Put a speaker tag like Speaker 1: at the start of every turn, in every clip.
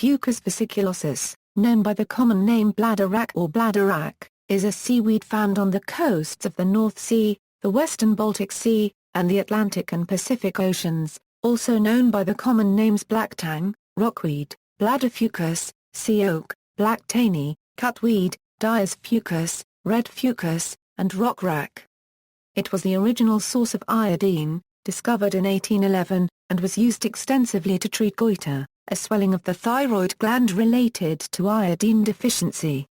Speaker 1: Fucus vesiculosus, known by the common name bladderwrack or bladderwrack, is a seaweed found on the coasts of the North Sea, the western Baltic Sea, and the Atlantic and Pacific Oceans, also known by the common names blacktang, rockweed, bladderfucus, sea oak, black taney, cutweed, Dyer's fucus, red fucus, and rockwrack. It was the original source of iodine, discovered in 1811, and was used extensively to treat goiter, a swelling of the thyroid gland related to iodine deficiency.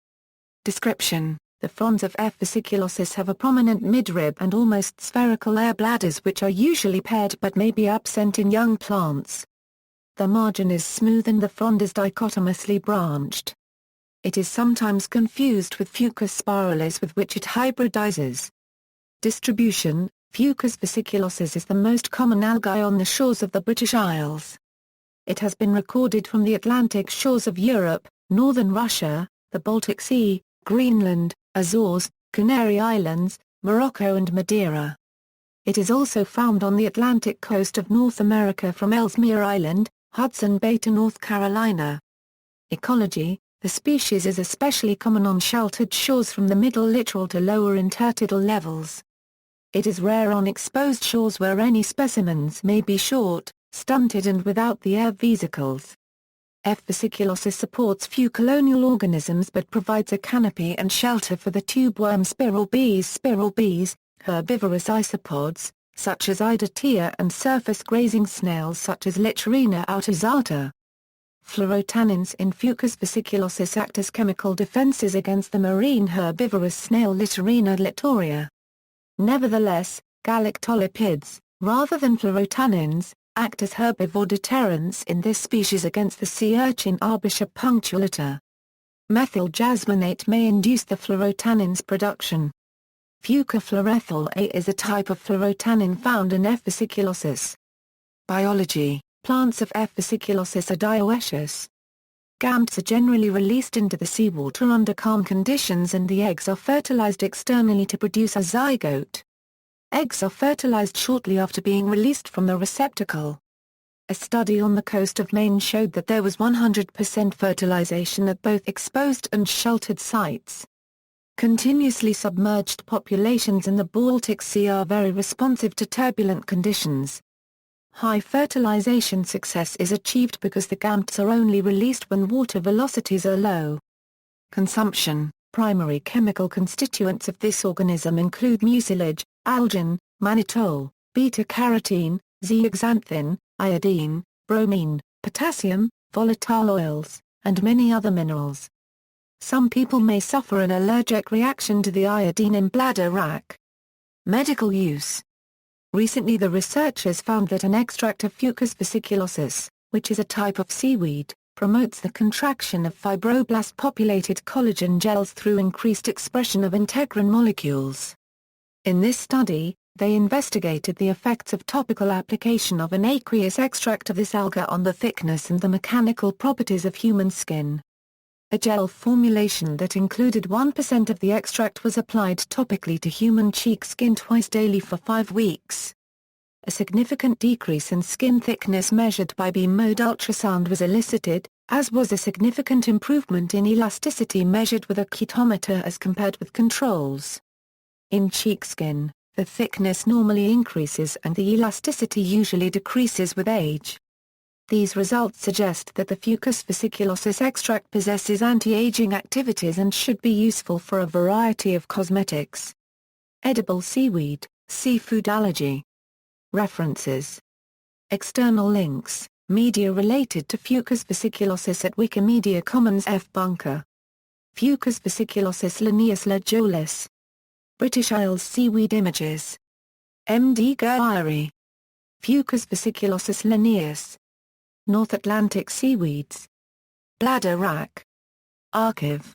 Speaker 1: Description: the fronds of F. vesiculosus have a prominent midrib and almost spherical air bladders which are usually paired but may be absent in young plants. The margin is smooth and the frond is dichotomously branched. It is sometimes confused with Fucus spiralis with which it hybridizes. Distribution: Fucus vesiculosus is the most common algae on the shores of the British Isles. It has been recorded from the Atlantic shores of Europe, northern Russia, the Baltic Sea, Greenland, Azores, Canary Islands, Morocco and Madeira. It is also found on the Atlantic coast of North America from Ellesmere Island, Hudson Bay to North Carolina. Ecology: the species is especially common on sheltered shores from the middle littoral to lower intertidal levels. It is rare on exposed shores where any specimens may be short, stunted and without the air vesicles. F. vesiculosus supports few colonial organisms but provides a canopy and shelter for the tubeworm spiral bees, herbivorous isopods, such as Idatea and surface-grazing snails such as Littorina autazata. Phlorotannins in Fucus vesiculosus act as chemical defenses against the marine herbivorous snail Littorina littoria. Nevertheless, galactolipids, rather than phlorotannins, act as herbivore deterrents in this species against the sea urchin Arbusha punctulata. Methyl jasmonate may induce the phlorotannins production. Fucofluorethyl A is a type of phlorotannin found in F. vesiculosus. Biology: plants of F. vesiculosus are dioecious. Gametes are generally released into the seawater under calm conditions and the eggs are fertilized externally to produce a zygote. Eggs are fertilized shortly after being released from the receptacle. A study on the coast of Maine showed that there was 100% fertilization at both exposed and sheltered sites. Continuously submerged populations in the Baltic Sea are very responsive to turbulent conditions. High fertilization success is achieved because the gametes are only released when water velocities are low. Consumption: primary chemical constituents of this organism include mucilage, algin, mannitol, beta-carotene, zeaxanthin, iodine, bromine, potassium, volatile oils, and many other minerals. Some people may suffer an allergic reaction to the iodine in bladderwrack. Medical use: recently the researchers found that an extract of Fucus vesiculosus, which is a type of seaweed, promotes the contraction of fibroblast-populated collagen gels through increased expression of integrin molecules. In this study, they investigated the effects of topical application of an aqueous extract of this alga on the thickness and the mechanical properties of human skin. A gel formulation that included 1% of the extract was applied topically to human cheek skin twice daily for 5 weeks. A significant decrease in skin thickness measured by beam mode ultrasound was elicited, as was a significant improvement in elasticity measured with a cutometer as compared with controls. In cheek skin, the thickness normally increases and the elasticity usually decreases with age. These results suggest that the Fucus vesiculosus extract possesses anti-aging activities and should be useful for a variety of cosmetics. Edible seaweed, seafood allergy. References. External links, media related to Fucus vesiculosus at Wikimedia Commons. F. Bunker. Fucus vesiculosus Linnaeus Lajolis. British Isles seaweed images. M. D. Guiry. Fucus vesiculosus Linnaeus. North Atlantic seaweeds. Bladderwrack. Archive.